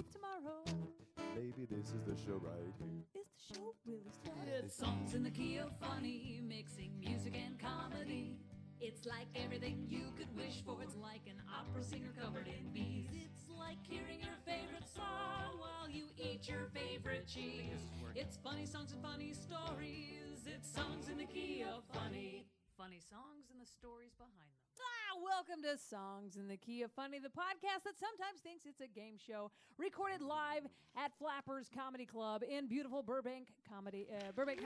maybe tomorrow. Maybe this is the show right here. Is the show really started? It's songs in the key of funny, mixing music and comedy. It's like everything you could wish for. It's like an opera singer covered in bees. It's like hearing your favorite song while you eat your favorite cheese. It's funny songs and funny stories. It's songs in the key of funny. Funny songs and the stories behind them. Welcome to Songs in the Key of Funny, the podcast that sometimes thinks it's a game show, recorded live at Flappers Comedy Club in beautiful Burbank, California. Burbank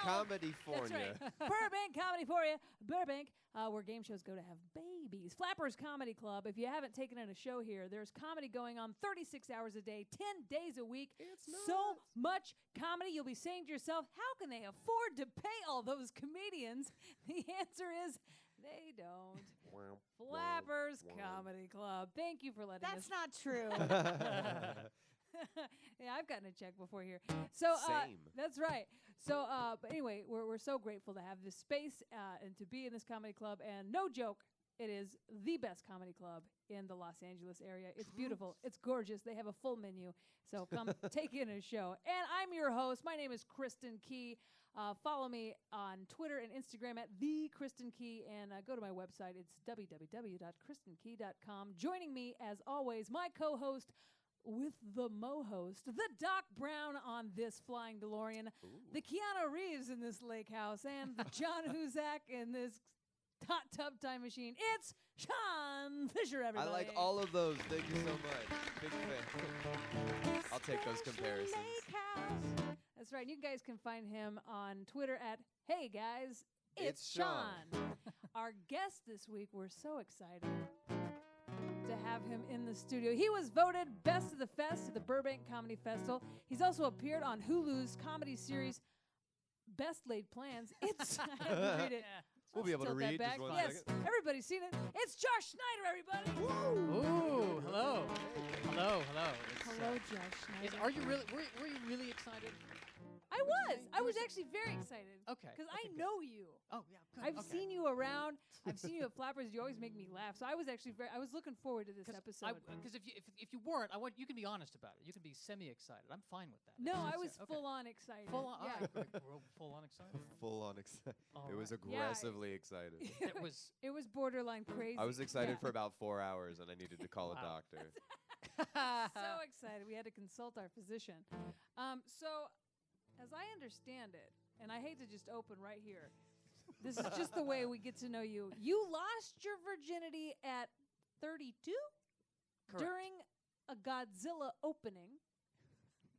Comedy That's right. Burbank Comedy Fornia, Burbank, where game shows go to have babies. Flappers Comedy Club. If you haven't taken in a show here, there's comedy going on 36 hours a day, 10 days a week. It's nuts. So much comedy. You'll be saying to yourself, how can they afford to pay all those comedians? The answer is they don't. Flappers Comedy Club. Thank you for letting us. That's not true. Yeah, I've gotten a check before here. So Same. That's right. So, but anyway, we're so grateful to have this space and to be in this comedy club. And no joke, it is the best comedy club in the Los Angeles area. It's beautiful. It's gorgeous. They have a full menu. So come take in a show. And I'm your host. My name is Kristen Key. Follow me on Twitter and Instagram at @TheKristenKey, and go to my website. It's www.kristenkey.com. Joining me, as always, my co-host with the mo-host, the Doc Brown on this flying DeLorean, the Keanu Reeves in this lake house, and the John Huzak in this hot tub time machine. It's Sean Fisher, everybody. I like all of those. Thank you so much. Big fan. I'll take those comparisons. That's right. You guys can find him on Twitter at Hey Guys, It's Sean. Our guest this week, we're so excited to have him in the studio. He was voted Best of the Fest at the Burbank Comedy Festival. He's also appeared on Hulu's comedy series Best Laid Plans. It's I have to read it. We'll be able to Tilt that read back. just one Yes, second. everybody's seen it. It's Josh Snyder, everybody. Ooh, hello. Hello. It's, Hello, Josh Snyder. Are you really? Were you really excited? I was actually very excited. Okay. Because okay, I good. know you. Oh yeah. Good. I've okay. seen you around. I've seen you at Flappers. You always make me laugh. So I was actually I was looking forward to this episode. Because if you weren't, you can be honest about it. You can be semi-excited. I'm fine with that. No, I That's was okay. full on excited. Full on. Yeah. All right. We're full on excited. Full on excited. All It was right. aggressively excited. It was. It was borderline crazy. I was excited Yeah. for about 4 hours, and I needed to call a Wow. doctor. So excited. We had to consult our physician. So, as I understand it, and I hate to just open right here, this is just the way we get to know you. You lost your virginity at 32 Correct. during a Godzilla opening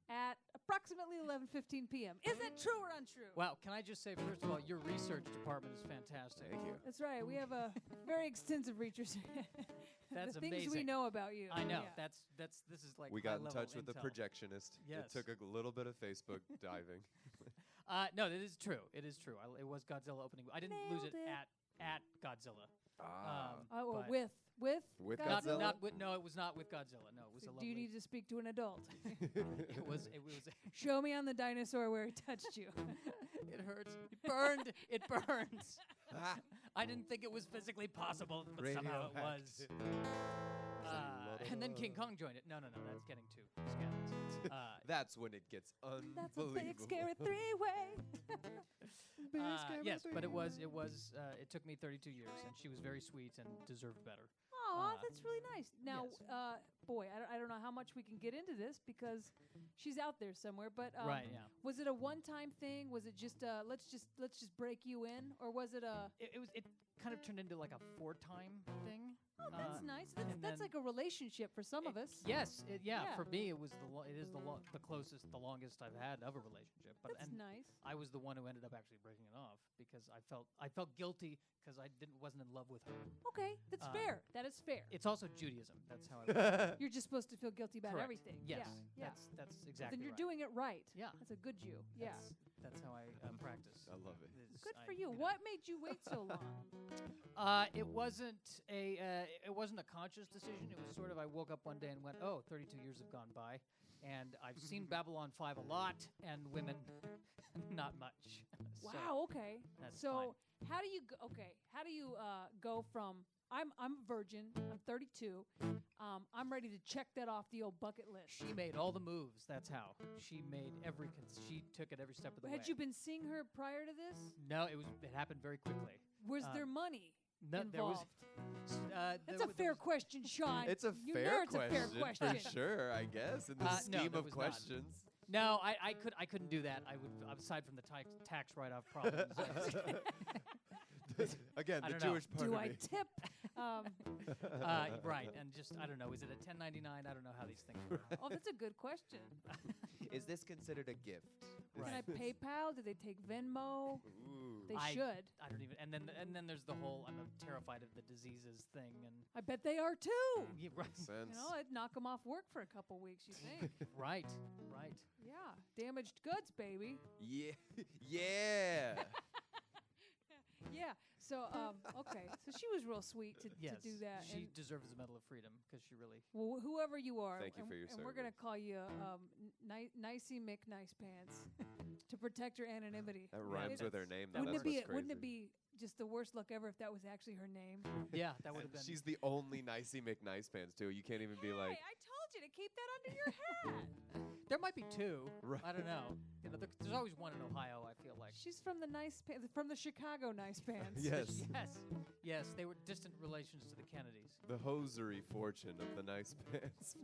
at approximately 11:15 p.m. Is that true or untrue? Wow. Can I just say, first of all, your research department is fantastic. Thank you. That's right. We have a very extensive research. That's the things we amazing. know about you. I know. Yeah. This is like We got in high-level touch with the intel. projectionist. Yes. It took a little bit of Facebook diving. No, it is true. It is true. It was Godzilla opening. I didn't lose Nailed it it. at Godzilla. Oh, well, but- with With Godzilla? Not with. No, it was not with Godzilla. No, it was a Do lovely. you need to speak to an adult? It was. Show me on the dinosaur where it touched you. It hurts. It burned. It burns. I didn't think it was physically possible, but somehow it was. And then King Kong joined it. No, that's getting too scandalous. That's when it gets That's a unbelievable. big scary three-way. Yes, but it took me 32 years, and she was very sweet and deserved better. Aw, that's really nice. Now, yes. boy, I don't know how much we can get into this because she's out there somewhere. But Right, yeah. was it a one-time thing? Was it just let's just break you in, or was it a? It kind of turned into like a 4-time thing. Oh, that's nice. and That's then like a relationship for some of us. Yes, Yeah. For me, it is the closest, the longest I've had of a relationship. But That's nice. I was the one who ended up actually breaking it off because I felt guilty because I wasn't in love with her. Okay, that's fair. That is fair. It's also Judaism. That's how I. You're just supposed to feel guilty about Correct. everything. Yes, Yeah. that's exactly. Then you're right. doing it right. Yeah. That's a good Jew. Yeah. That's how I practice. I love it. Good for you. What made you wait so long? It wasn't a conscious decision. It was sort of I woke up one day and went, oh, 32 years have gone by, and I've seen Babylon 5 a lot, and women not much. So Wow. Okay. that's So fine. how do you go, go from I'm a virgin. I'm 32. I'm ready to check that off the old bucket list. She made all the moves. That's how. She made she took it every step of the way. Had you been seeing her prior to this? No, it happened very quickly. Was there money No, there was. involved? That's a fair question, Sean. It's a You fair know it's question, a fair question. for sure, I guess, in the No, scheme there of was not. questions. No, I couldn't do that. I would, aside from the tax write-off problems. Again, I the don't know. Jewish part Do of I me. tip? Right, and just I don't know. Is it a 1099? I don't know how these things work. Oh, that's a good question. Is this considered a gift? Can I Right. PayPal? Do they take Venmo? Ooh. They I- should. I don't even. And then there's the whole I'm terrified of the diseases thing and I bet they are too. yeah, right, Makes sense. You know, it'd knock them off work for a couple weeks, you think? right. Yeah. Damaged goods, baby. Yeah. Yeah. Yeah. So, okay. So she was real sweet to Yes, do that. she and deserves the Medal of Freedom because she really. whoever you are. Thank you for your And we're going to service. call you Nicey McNice Pants to protect her anonymity. That rhymes with her name. Though. Wouldn't That's it be what's wouldn't it crazy. be just the worst luck ever if that was actually her name? Yeah, that would have been. She's the only Nicey McNice pants too. You can't even be like. Hey, I told you to keep that under your hat. There might be two. Right. I don't know. You know, there's always one in Ohio. I feel like. She's from the from the Chicago Nice Pants. Yes. Yes. They were distant relations to the Kennedys. The hosiery fortune of the nice pants.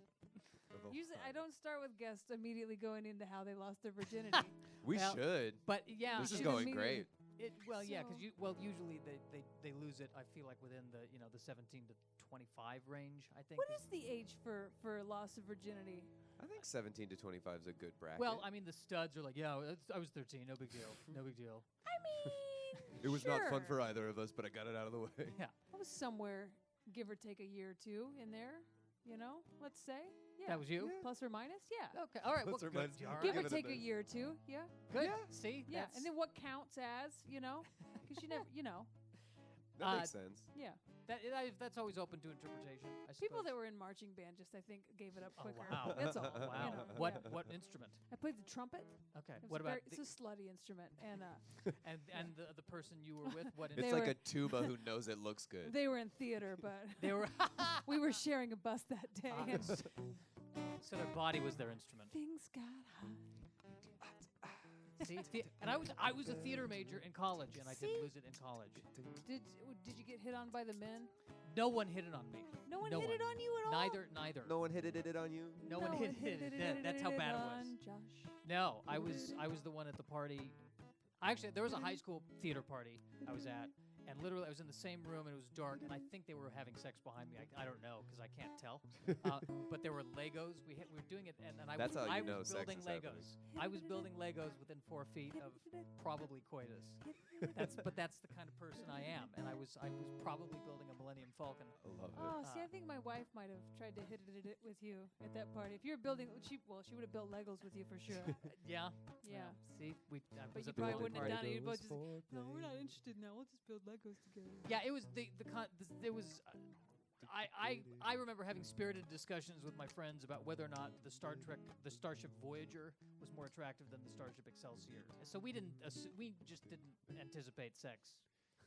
of Usually, I Ohio. don't start with guests immediately going into how they lost their virginity. We Well, should. But yeah, This is should going immediately- great. Yeah, because So- usually they lose it. I feel like within the the 17 to 25 range. I think. What is the age for loss of virginity? I think 17 to 25 is a good bracket. Well, I mean, the studs are like, yeah, I was 13, no big deal, no big deal. I mean, it was not fun sure. for either of us, but I got it out of the way. Yeah, I was somewhere, give or take a year or two in there. You know, let's say. Yeah. that was you. Plus or minus. Yeah. Okay, all right. Plus well, or good. minus. All Give right. or Give it a take a miss. year or two. Yeah. Good. Yeah. See, Yeah. that's, And then what counts as, because you never, That makes sense. yeah. that's always open to interpretation. I People suppose. that were in marching band just, I think, gave it up Oh, quicker. wow. That's all. Wow. You know, What yeah. what instrument? I played the trumpet. Okay. It was What about it's a slutty instrument, and and the person you were with? What It's They like were- a tuba who knows it looks good. they were in theater, but they were. we were sharing a bus that day, and So their body was their instrument. things got hot. See, and I was a theater major in college, and I See? did lose it in college. Did you get hit on by the men? No one hit it on me. No one No hit it one. on you at all. Neither. No one hit it on you? No one hit it. That's how bad it was. on Josh. No, I was the one at the party. Actually, there was a high school theater party I was at, and literally I was in the same room and it was dark, and I think they were having sex behind me. I don't know because I can't tell. But there were Legos. We were doing it, and That's I how you was know sex building is happening. Legos. I was building Legos within 4 feet of probably coitus. That's the kind of person I am, and I was probably building a Millennium Falcon. I love it. Oh, see, I think my wife might have tried to hit it with you at that party. If you were building, she would have built Legos with you for sure. Yeah. Yeah. See, I But was you at the probably wrong wouldn't have party. done it. You'd both just, no, we're not interested now. We'll just build Legos together. Yeah, it was it was. I remember having spirited discussions with my friends about whether or not the Starship Voyager was more attractive than the Starship Excelsior. So we just didn't anticipate sex.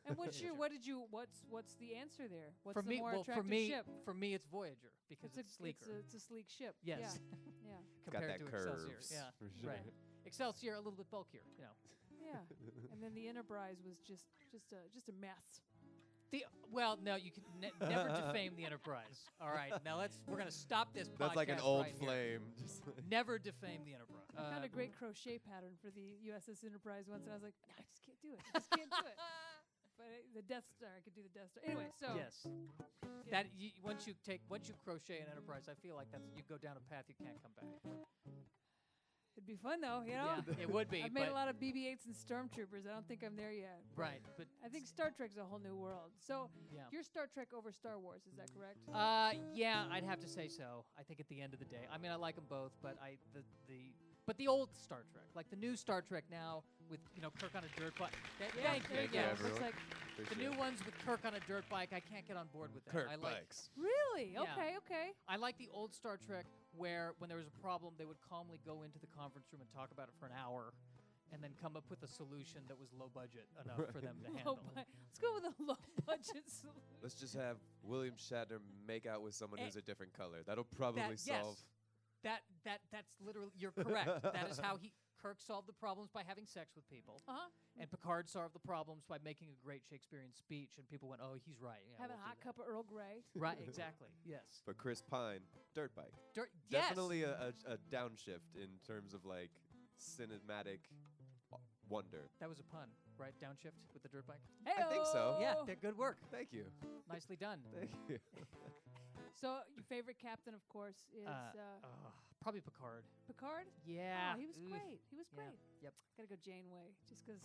And what's the answer there? What's for the me, more well, attractive ship? for me, it's Voyager because it's sleeker. It's a sleek ship. Yes. Yeah. It's got compared that to curves. Excelsior. Yeah, for sure. right. Excelsior a little bit bulkier, you know. Yeah. And then the Enterprise was just a mess. Well, no, you can never defame the Enterprise. All right, now we're gonna stop this podcast. That's like an old right here. flame. Just like Never defame the Enterprise. I found a great crochet pattern for the USS Enterprise once, and I was like, I just can't do it. I just can't do it. But the Death Star, I could do the Death Star. Anyway, so Yes. Yeah. Once you crochet an Enterprise, I feel like you go down a path you can't come back. it'd be fun though, you know. Yeah, it would be. I've made but, a lot of BB-8s and Stormtroopers. I don't think I'm there yet. right, but I think Star Trek's a whole new world. So yeah. you're Star Trek over Star Wars, is that correct? Yeah, I'd have to say so. I think at the end of the day, I mean, I like them both, but but the old Star Trek, like the new Star Trek now with Kirk on a dirt bike. Thank there you. you go. everyone. Looks like The appreciate new it. ones with Kirk on a dirt bike, I can't get on board with that. Kirk I like, bikes. really Yeah. okay. I like the old Star Trek where when there was a problem, they would calmly go into the conference room and talk about it for an hour, and then come up with a solution that was low budget enough for them to handle. Let's go with a low budget solution. Let's just have William Shatner make out with someone who's a different color. That'll probably solve. Yes. That's literally, you're correct. That is how Kirk solved the problems by having sex with people. And Picard solved the problems by making a great Shakespearean speech, and people went, "Oh, he's right." Yeah, Have a hot cup of Earl Grey. Right, exactly. Yes. But Chris Pine, dirt bike. Yes. Definitely a downshift in terms of like cinematic wonder. That was a pun, right? Downshift with the dirt bike. I think so. Yeah, good work. Thank you. Nicely done. Thank you. So your favorite captain, of course, is Probably Picard. Picard. Yeah. Oh, he was great. He was great. Yep. Gotta go Janeway, just because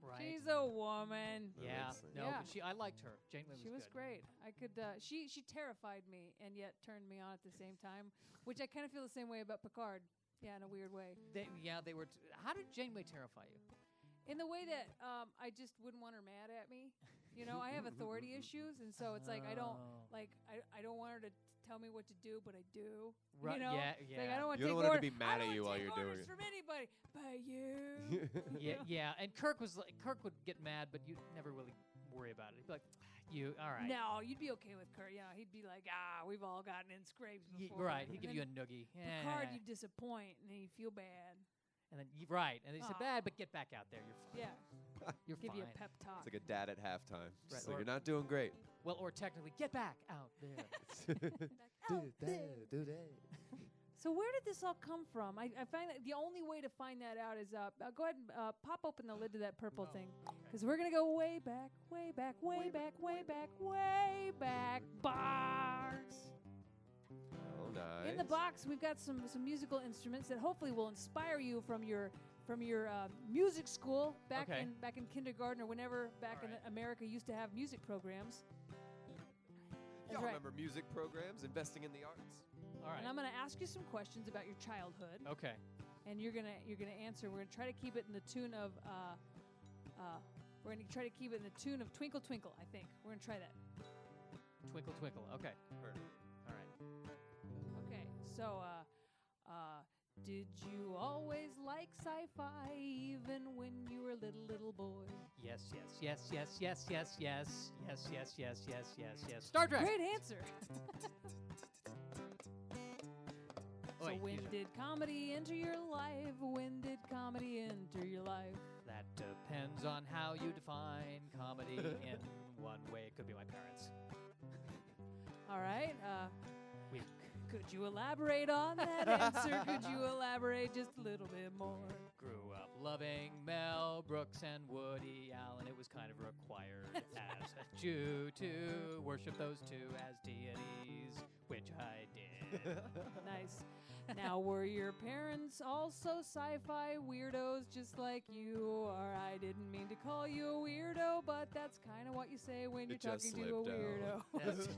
Right. she's a woman. Yeah. That's- No, Yeah. but I liked her. Janeway was She was good. great. I could. She terrified me and yet turned me on at the same time, which I kind of feel the same way about Picard. Yeah, in a weird way. They were. How did Janeway terrify you? In the way that I just wouldn't want her mad at me. You know, I have authority issues, and so it's like I don't want her to tell me what to do, but I do. Right, You know? yeah, It's yeah. Like, I don't want You to don't take want her to orders. be mad I don't at you wanna while take you're doing orders it. from anybody, but you. Yeah. And Kirk would get mad, but you'd never really worry about it. He'd be like, "You all right?" No, you'd be okay with Kurt. You know, he'd be like, we've all gotten in scrapes before. Right. He'd And give then you a noogie. Picard, you disappoint, and then you feel bad. And then right. And they said, Aw. "Bad, but get back out there. You're fine. Yeah, You're give fine." you a pep talk. It's like a dad at halftime. Right, Just like, or- you're not doing great. Well, or technically, get back out there. Do that. So where did this all come from? I find that the only way to find that out is go ahead and pop open the lid to that purple thing, because we're gonna go way back, way back, way back, way back, way back. Bars. Oh, nice. In the box, we've got some musical instruments that hopefully will inspire you from your music school back Okay. in kindergarten or whenever back All in right. America used to have music programs. That's Y'all right. remember music programs, investing in the arts? All right. And I'm gonna ask you some questions about your childhood. Okay. And you're gonna answer. We're gonna try to keep it in the tune of Twinkle Twinkle. I think we're gonna try that. Twinkle, twinkle. Okay. Perfect. All right. Okay. So did you always like sci-fi even when you were a little boy? Yes. Star Trek. Great answer. So Wait, when these are- did comedy enter your life? When did comedy enter your life? That depends on how you define comedy. In one way, it could be my parents. All right. We Could you elaborate on that answer? Could you elaborate just a little bit more? grew up loving Mel Brooks and Woody Allen. It was kind of required as a Jew to worship those two as deities, which I did. Nice. Now, were your parents also sci-fi weirdos just like you are? I didn't mean to call you a weirdo, but that's kind of what you say when you're It just talking to a slipped out. weirdo. That's-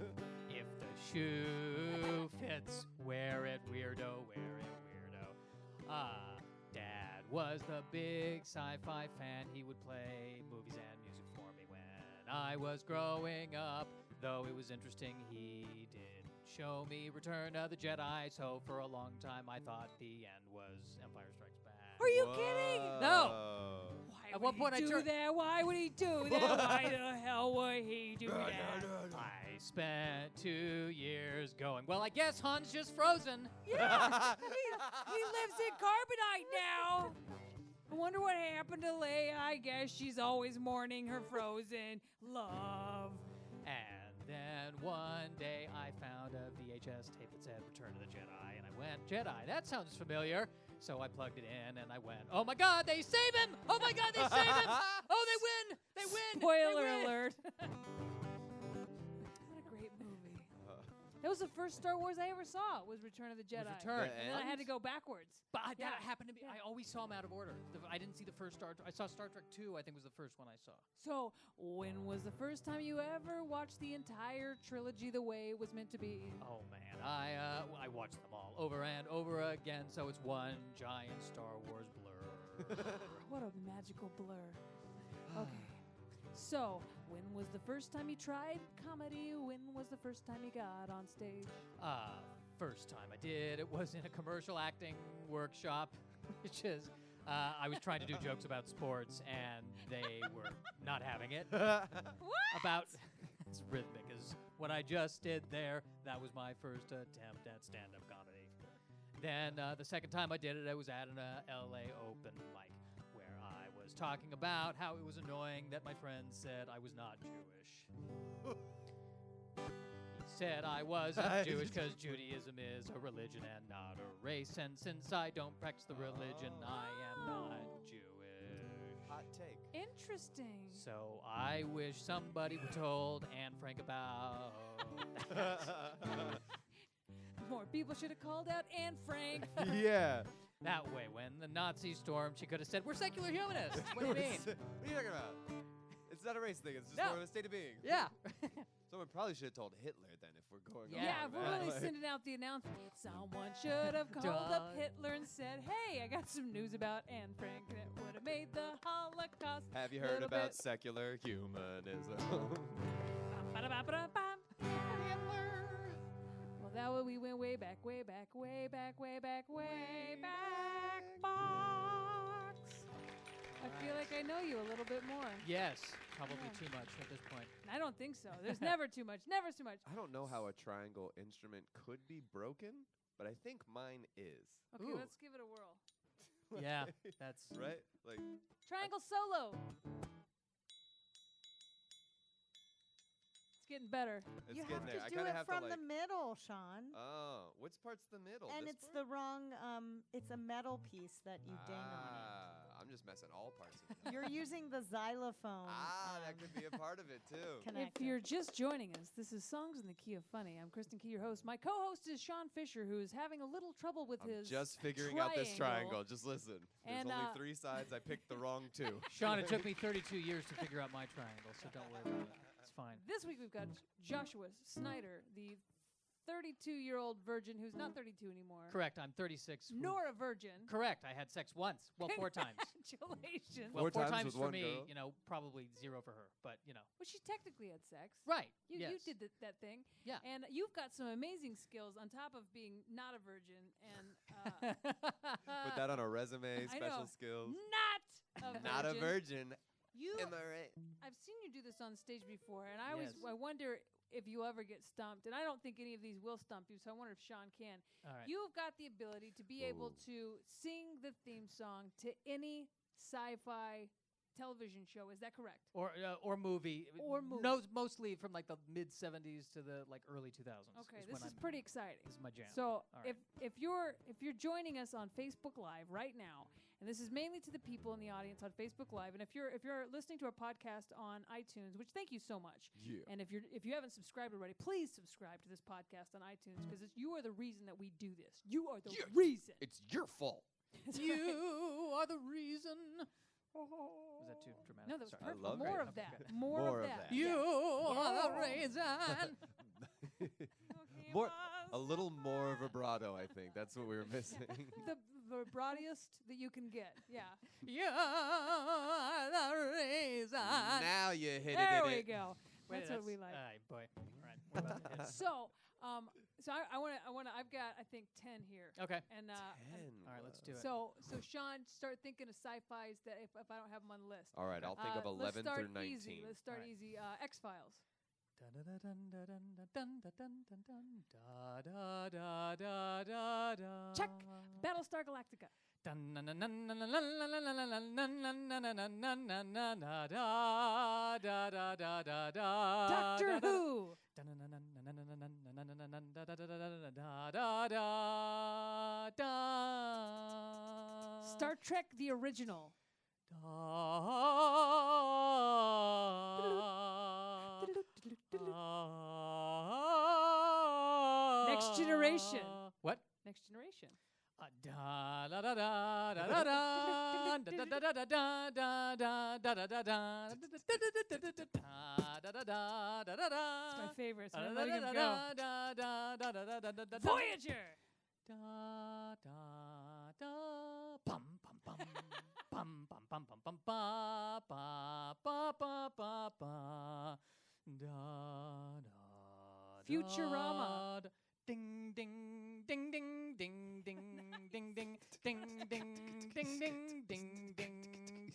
if the shoe fits, wear it, weirdo, wear it, weirdo. Dad was the big sci-fi fan. He would play movies and music for me when I was growing up. Though it was interesting, he did show me Return of the Jedi. So for a long time, I thought the end was Empire Strikes Back. Are you kidding? No. Whoa. Why At would one he point I do turned- that? Why would he do that? Why the hell would he do that? I spent 2 years going, well, I guess Han's just frozen. Yeah, he lives in carbonite now. I wonder what happened to Leia. I guess she's always mourning her frozen love. And then one day I found a VHS tape that said Return of the Jedi, and I went, Jedi, that sounds familiar. So I plugged it in, and I went, oh my God, they save him! Oh my God, they save him! Oh, they win! They win! Spoiler They win! alert. What a great movie. That was the first Star Wars I ever saw, was Return of the Jedi. Return. And then I had to go backwards. But Yeah. that happened to be, Yeah. I always saw them out of order. I didn't see the first I saw Star Trek 2, I think was the first one I saw. So, when was the first time you ever watched the entire trilogy the way it was meant to be? Oh man, I watched them all over and over again, so it's one giant Star Wars blur. What a magical blur. Okay. So, when was the first time you tried comedy? When was the first time you got on stage? First time I did, it was in a commercial acting workshop, which is I was trying to do jokes about sports, and they were not having it. What? About it's rhythmic is what I just did there. That was my first attempt at stand-up comedy. Then the second time I did it, I was at an LA Open mic where I was talking about how it was annoying that my friends said I was not Jewish. He said I wasn't Jewish because Judaism is a religion and not a race, and since I don't practice the religion, I am not Jewish. Hot take. Interesting. So I wish somebody would told Anne Frank about that. More people should have called out Anne Frank. Yeah. That way, when the Nazis stormed, she could have said, "We're secular humanists." What do you mean? What are you talking about? It's not a race thing. It's just No. more of a state of being. Yeah. Someone probably should have told Hitler then if we're going Yeah, Yeah, on if we're that. really Like- sending out the announcement. Someone should have called up Hitler and said, "Hey, I got some news about Anne Frank that would have made the Holocaust." Have you heard little about bit- secular humanism? Ba-da-ba-ba-da-bam. Well, that way we went way back, way back, way back, way back, way back, box. I feel like I know you a little bit more. Yes, probably Yeah. too much at this point. I don't think so. There's never too much. Never too much. I don't know how a triangle instrument could be broken, but I think mine is. Okay, Ooh. let's give it a whirl. Yeah, that's Right? Like, Triangle solo. It's getting better. it's You getting have there. to I do kind it of have from to the like. middle, Sean. Oh, which part's the middle? And This it's part? the wrong, it's a metal piece that you ding on I'm just messing all parts of it. it. You're using the xylophone. That could be a part of it too. If you're just joining us, this is Songs in the Key of Funny. I'm Kristen Key, your host. My co-host is Sean Fisher, who is having a little trouble with I'm his just figuring out this triangle. Just listen. There's And, only 3 sides. I picked the wrong 2. Sean, it took me 32 years to figure out my triangle, so don't worry about it. It's fine. This week we've got Joshua Snyder, the 32-year-old virgin who's not 32 anymore. Correct, I'm 36. Nor a virgin. Correct, I had sex once. Well, 4 times. Congratulations. Well, 4 4 times times with for one me, girl. you know, probably 0 for her, but, you know. Well, she technically had sex. Right, You yes. did that thing. Yeah. And you've got some amazing skills on top of being not a virgin and Put that on a resume. I Special know. skills. not a virgin. Not a virgin. You, Am I right? I've seen you do this on stage before, and I Yes. I wonder if you ever get stumped. And I don't think any of these will stump you, so I wonder if Sean can. All right. You've got the ability to be able Ooh. to sing the theme song to any sci-fi television show. Is that correct? Or movie. Or movie. No, mostly from like the mid 70s to the like early 2000s. Okay, when this is I'm- pretty exciting. This is my jam. So All right. if you're joining us on Facebook Live right now, and this is mainly to the people in the audience on Facebook Live, and if you're listening to our podcast on iTunes, which thank you so much. Yeah. And if you haven't subscribed already, please subscribe to this podcast on iTunes because you are the reason that we do this. You are the reason. It's your fault. You are the reason. Was that too dramatic? No, that was Sorry. perfect. love More it. of that. Okay. More More of of that. that. You Yes. are the reason. Okay, More, boss. a little more vibrato, I think. That's what we were missing. The vibratiest that you can get. Yeah. You are the reason. Now you hit There it. we go. Wait, That's what we like. All right, boy. All right. We're about to hit. So, I want to. I've got I think 10 here. Okay. And All right, let's do it. so Sean, start thinking of sci-fis that if I don't have them on the list. All right, I'll think of Let's 11 start through 19. easy. Let's start All right. easy. X-Files. Check. Battlestar Galactica. Doctor Who. Star Trek: The Original. Next Generation. What? Next Generation. It's my favorite. So I'm letting him go. Voyager. Futurama. Ding ding ding ding ding ding ding ding ding ding ding ding ding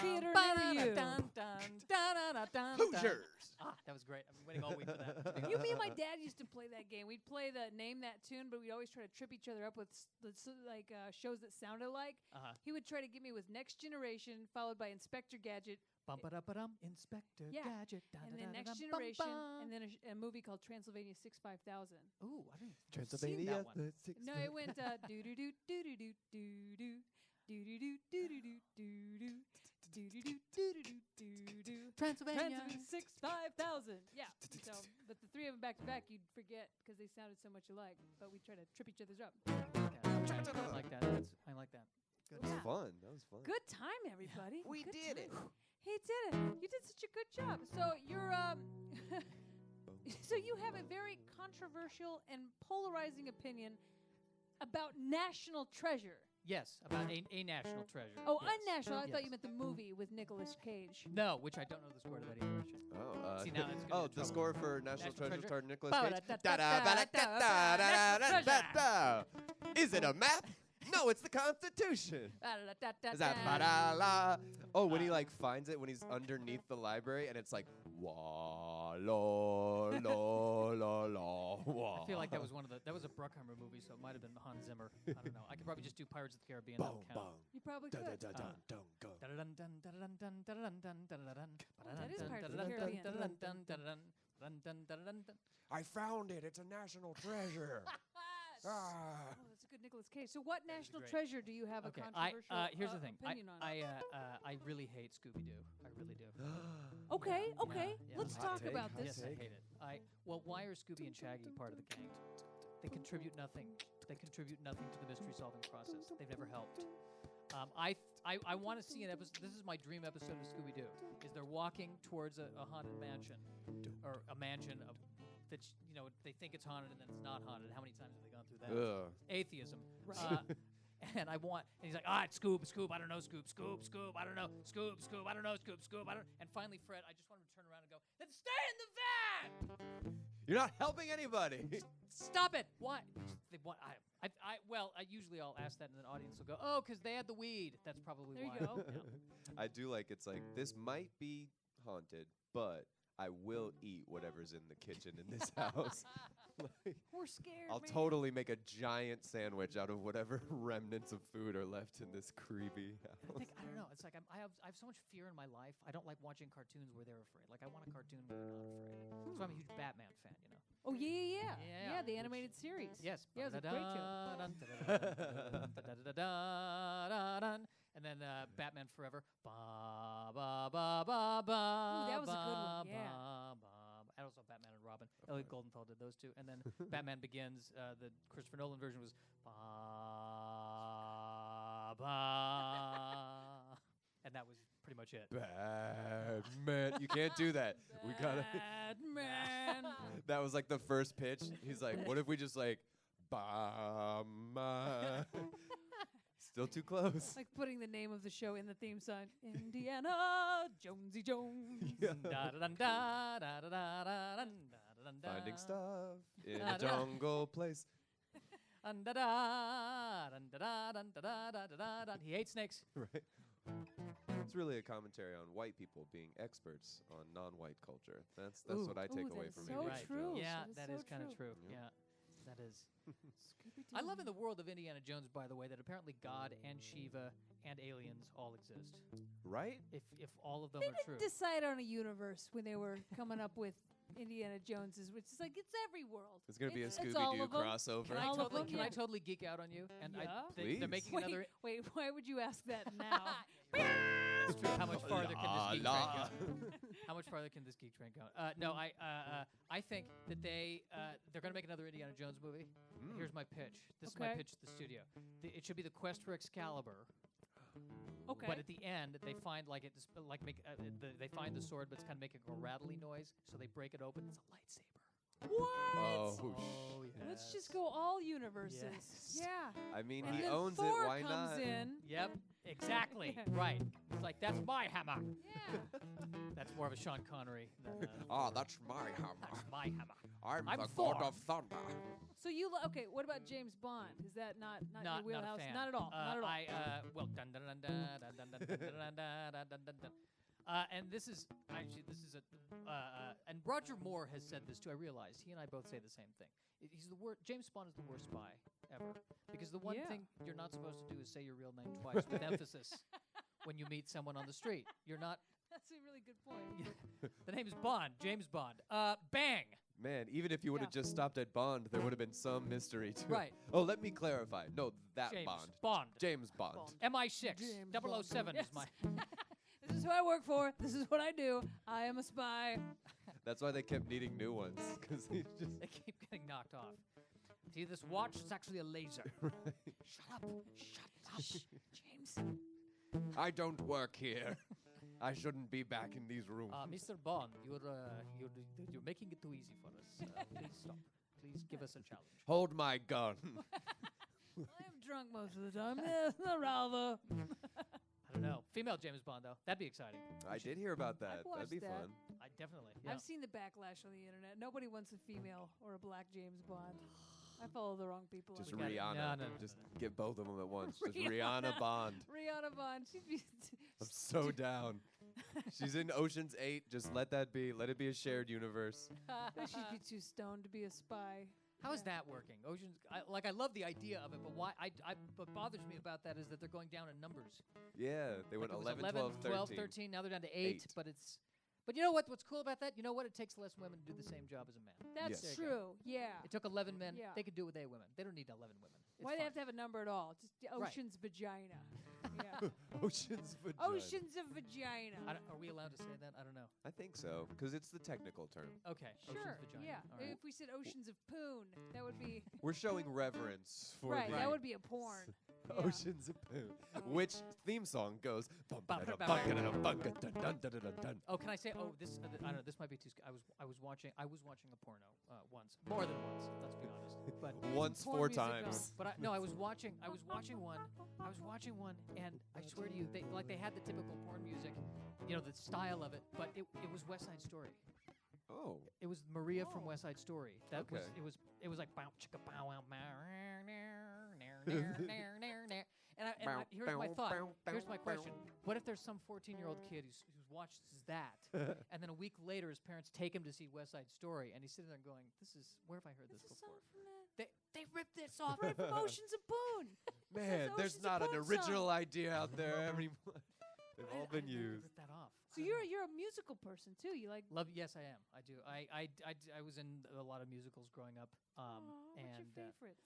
theater near you. Hoosiers. Ah, that was great. I'm waiting all week for that. Me and my dad used to play that game. We'd play the name that tune, but we'd always try to trip each other up with shows that sounded like. He would try to get me with Next Generation, followed by Inspector Gadget. Inspector Yeah. Gadget. And then Next Generation, and then a movie called Transylvania 65000. Ooh, I didn't seen Transylvania. that one. No, it went do do do do do do do do do do do do do do do do do. Transylvania. 65000. Yeah. So, but the three of them back to back, you'd forget because they sounded so much alike. But we try to trip each other's up. I like that. I like that. That was fun. That was fun. Good time, everybody. We Good did it. time. He did it. You did such a good job. So you're so you have a very controversial and polarizing opinion about National Treasure. Yes, about a national treasure. Oh, yes. unnational. I thought you Yes. meant the movie with Nicolas Cage. No, which I don't know the score to that either. Oh, See, now it's gonna be the trouble. score for National National Treasure Treasure. starred Nicolas Cage. Ba-da-da-da-da-da-da-da-da-da-da. Da-da-ba-da-da-da-da-da. Is it a map? No, it's the Constitution. Is that ba-da-la? Oh, when he like finds it when he's underneath the library and it's like wa lo lo lo lo. I feel like that was a Bruckheimer movie, so it might have been Hans Zimmer. I don't know. I could probably just do Pirates of the Caribbean. That would count. You probably could. That is Pirates of the Caribbean. I found it. It's a national treasure. Oh, that's a good Nicolas Cage. So, what national great. treasure do you have Okay, a controversial here's the thing. opinion on? I really hate Scooby-Doo. I really do. Okay. Yeah. Let's Hot talk take, about hot this. Yes, I hate it. Well, why are Scooby and Shaggy part of the gang? They contribute nothing. They contribute nothing to the mystery-solving process. They've never helped. I want to see an episode. This is my dream episode of Scooby-Doo. Is they're walking towards a haunted mansion, or a mansion of that they think it's haunted and then it's not haunted. How many times have they gone through that? Ugh. Atheism. Right. And he's like, it's Scoob, I don't know, Scoob, I don't know, Scoob, I don't know, Scoob, I don't. And finally, Fred, I just want him to turn around and go, then stay in the van. You're not helping anybody. Stop it. Why? Usually I'll ask that and the audience will go, oh, because they had the weed. That's probably There why. you go. Yeah. I do like it's like this might be haunted, but I will eat whatever's in the kitchen in this house. Like, We're scared. I'll man. totally make a giant sandwich out of whatever remnants of food are left in this creepy house. I don't know. It's like I have so much fear in my life. I don't like watching cartoons where they're afraid. Like I want a cartoon where they're not afraid. That's why I'm a huge Batman fan. Oh yeah. Yeah. The animated series. Yes. Yeah, it was a great show. And then Batman Forever. Ba ba ba ba ba. Ooh, that was a good one, yeah. And also Batman and Robin. Elliot Goldenfeld did those two. And then Batman Begins, the Christopher Nolan version was ba ba. And that was pretty much it. Batman. You can't do that. We gotta. Batman. That was like the first pitch. He's like, what if we just like, Bama? Still too close. Like putting the name of the show in the theme song. Indiana Jonesy Jones. Finding stuff in a jungle place. He hates snakes. Right. It's really a commentary on white people being experts on non-white culture. That's Ooh. what I take Ooh, away that's from so Indiana true. Jones. Yeah, That that is is so kind of true. true. Yeah. Yeah, that is. Scooby-Doo. I love in the world of Indiana Jones, by the way, that apparently God and Shiva and aliens all exist. Right? If all of them They are true. didn't decide on a universe when they were coming up with Indiana Jones's, which is like it's every world. It's gonna be a It's all Scooby-Doo of 'em. crossover. Can I all of totally them, can yeah. I totally geek out on you? And Yeah. Please. they're making Wait, another. wait, why would you ask that now? It's true. How much farther can this geek La, train go? How much farther can this geek train go? No, I think that they're going to make another Indiana Jones movie. Here's my pitch. This is my Okay. pitch to the studio. It should be the quest for Excalibur. Okay. But at the end, they find they find the sword, but it's kind of making a rattly noise. So they break it open. It's a lightsaber. What? Oh, Let's just go all universes. Yes. Yeah. I mean, And he then owns Thor it. Why comes not? in. Yep, exactly. Right. It's like, that's my hammer. Yeah. That's more of a Sean Connery than That's my hammer. that's my hammer. I'm the god Thor. of thunder. So okay, what about James Bond? Is that not your Not a wheelhouse? fan. Not at all. Not at all. Well, dun dun dun dun dun dun dun dun dun dun dun dun dun. And this is and Roger Moore has said this too. I realized he and I both say the same thing. He's the worst. James Bond is the worst spy ever because the one Yeah. thing you're not supposed to do is say your real name twice with emphasis when you meet someone on the street. You're not. That's a really good point. The name is Bond. James Bond. Bang. Man, even if you would have just stopped at Bond, there would have been some mystery to Right. it. Oh, let me clarify. No, that James Bond. Bond. James Bond. MI6. James 007 Bond. is my. This is who I work for. This is what I do. I am a spy. That's why they kept needing new ones, because he just. They keep getting knocked off. See, this watch is actually a laser. Right. Shut up. Shut up. James. I don't work here. I shouldn't be back in these rooms. Mr. Bond, you're making it too easy for us. Please stop. Please give us a challenge. Hold my gun. I am drunk most of the time. Yes, rather. I don't know. Female James Bond, though. That'd be exciting. I did hear about that. watched That'd be that. fun. I definitely. Yeah. I've seen the backlash on the internet. Nobody wants a female or a black James Bond. I follow the wrong people. Just on got it. Rihanna. No. Just get both of them at once. Just Rihanna Bond. Rihanna Bond. She'd be I'm so down. She's in Ocean's 8. Just let that be. Let it be a shared universe. she'd be too stoned to be a spy. How is that working? Ocean's. I love the idea of it, but why? What bothers me about that is that they're going down in numbers. Yeah, they went Like it was 11, 12, 13. 13. Now they're down to 8. But it's. But you know what? What's cool about that? You know what? It takes less women to do the same job as a man. That's Yes. There you true. Yeah. It took 11 men. Yeah. They could do it with 8 women. They don't need 11 women. It's Why do they fine. have to have a number at all? Just the Right. Ocean's vagina. Yeah. Ocean's vagina. Oceans of vagina. Are we allowed to say that? I don't know. I think so, because it's the technical term. Okay. Sure. Ocean's vagina. Yeah. All right. If we said oceans of poon, that would be We're showing reverence for right. the That would be a porn. Yeah. Oceans of Poo. Which theme song goes? Oh, can I say? Oh, this. I don't know. This might be too. I was watching a porno once, more than once. Let's be honest. But Once Porn 4 music times. goes. I was watching one, and I swear to you, they had the typical porn music, the style of it, but it was West Side Story. Oh. It was Maria from West Side Story. That Okay. it was like bow chicka bow wow and here's my thought. Here's my question. What if there's some 14-year-old kid who watches that, and then a week later his parents take him to see West Side Story, and he's sitting there going, where have I heard this It's a before? song from that. They ripped this off. Right from Oceans of Poon. Man, That's there's Ocean's not an Poon original song. idea out there anymore. They've all been used. Rip that off. So you're a musical person too. You like Yes, I am. I do. I was in a lot of musicals growing up. what's your And favorites?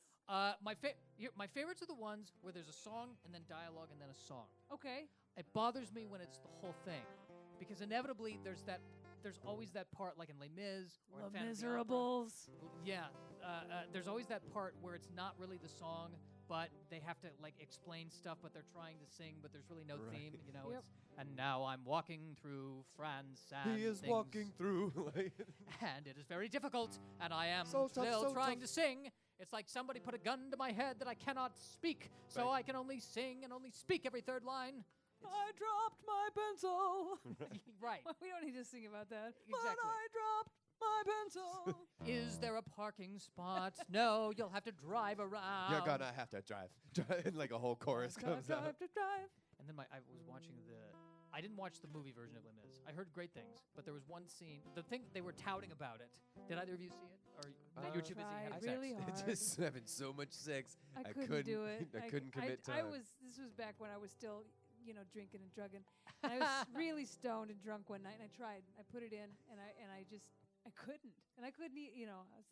my favorites are the ones where there's a song and then dialogue and then a song. Okay. It bothers me when it's the whole thing, because inevitably there's always that part, like in Les Mis or Les in Phantom of the Opera. Miserables. Yeah, there's always that part where it's not really the song, but they have to like explain stuff, but they're trying to sing, but there's really no Right. theme. Yep. And now I'm walking through France, and He is things- walking through. and it is very difficult, and I am So tough, still so trying tough. to sing. It's like somebody put a gun to my head that I cannot speak, so Right. I can only sing and only speak every third line. I dropped my pencil. Right. We don't need to sing about that. But Exactly. I dropped my pencil. Is there a parking spot? No, you'll have to drive around. You're gonna have to drive. And like a whole chorus comes drive, out. drive, drive. And then I was watching I didn't watch the movie version of Les Mis. I heard great things, but there was one scene. The thing they were touting about it. Did either of you see it, or you're too busy tried having really sex? hard. Just having so much sex. I couldn't do it. I couldn't commit I time. This was back when I was still, drinking and drugging. And I was really stoned and drunk one night, and I tried. I put it in, and I couldn't. And I couldn't eat,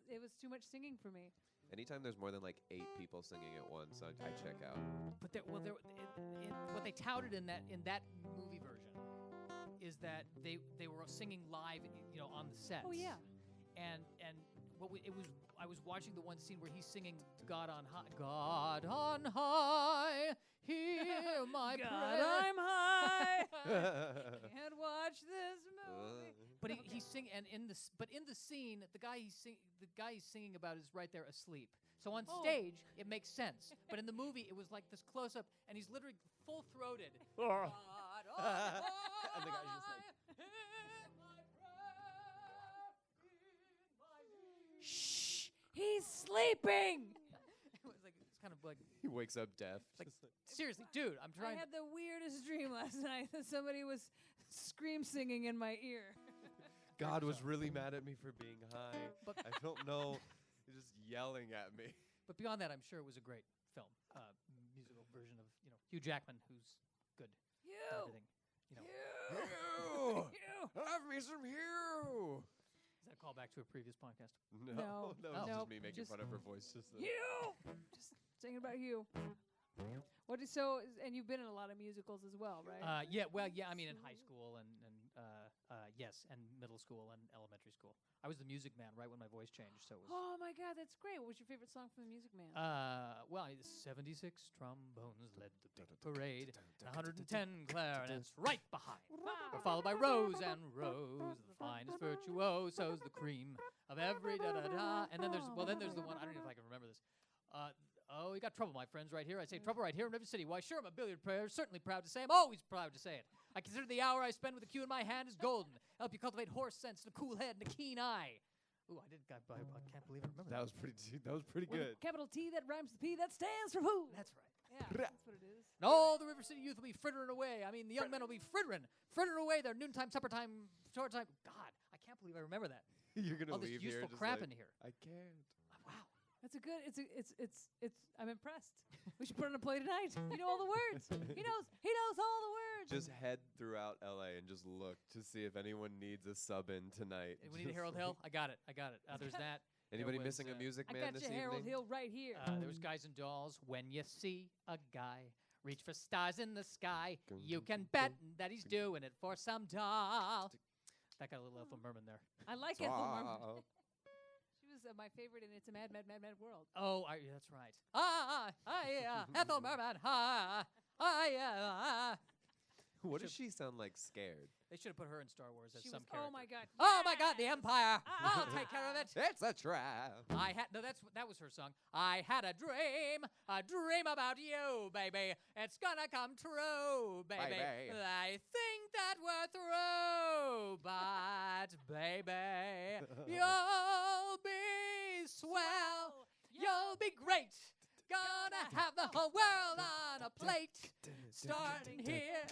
it was too much singing for me. Anytime there's more than like 8 people singing at once, I check out. But what they touted in that movie version is that they were singing live, on the sets. Oh, yeah. And I was watching the one scene where he's singing God on high, hear my God, prayer. I'm high. Can't watch this movie. But he's singing, and in the scene, the guy he's singing about is right there asleep. So on stage, it makes sense. But in the movie, it was like this close up, and he's literally full throated. And the guy's just like, Shh, he's sleeping. It was like it's kind of like he wakes up deaf. Like, Just like, seriously, dude, I'm I trying. had the weirdest dream last night that somebody was scream singing in my ear. God was really mad at me for being high. But- I don't know. He's just yelling at me. But beyond that, I'm sure it was a great film, musical version of Hugh Jackman, who's good. You. at everything. Hugh! Have me some Hugh! Is that a callback to a previous podcast? No. That was No, just me making just- fun of her voice. Just You. Just singing about you. And you've been in a lot of musicals as well, right? Yeah. I mean, in high school and yes, and middle school and elementary school. I was the Music Man right when my voice changed, so it was. Oh my God, that's great. What was your favorite song from the Music Man? Well, 76 trombones led the big parade, and 110 clarinets right behind, were followed by rows and rows of the finest virtuosos, the cream of every da-da-da. And then there's the one, I don't know if I can remember this. You got trouble, my friends, right here. I say trouble right here in River City. Why, sure, I'm a billiard player, certainly proud to say. I'm always proud to say it. I consider the hour I spend with the cue in my hand is golden. Help you cultivate horse sense and a cool head and a keen eye. Ooh, I can't believe I remember That was pretty With a good. capital T that rhymes with P that stands for who? That's right. Yeah, that's what it is. And all the River City youth will be frittering away. I mean, the young men will be frittering away their noontime, supper time, short time. God, I can't believe I remember that. You're gonna All this leave here useful just crap like, in here. I can't. Wow. That's a good. I'm impressed. We should put on a play tonight. You know all the words. He knows all the words. Just head throughout LA and just look to see if anyone needs a sub in tonight. We need Harold Hill. I got it. There's that. Anybody was, missing a Music I Man got this you, Harold evening? Hill, right here. There was Guys and Dolls. When you see a guy reach for stars in the sky, you can bet that he's doing it for some doll. That got a little Ethel Merman there. I like Ethel Merman. Wow. She was my favorite in It's a Mad, Mad, Mad, Mad World. Oh, that's right. Yeah, Ethel Merman. Yeah. What does she sound like scared? They should have put her in Star Wars as She some was, character. oh my God. Oh my God, the Empire! I'll take care of it. It's a trap. That was her song. I had a dream about you, baby. It's gonna come true, baby. Baby. I think that we're through, but baby, you'll be swell. You'll be great. Gonna have the whole world on a plate. Starting here.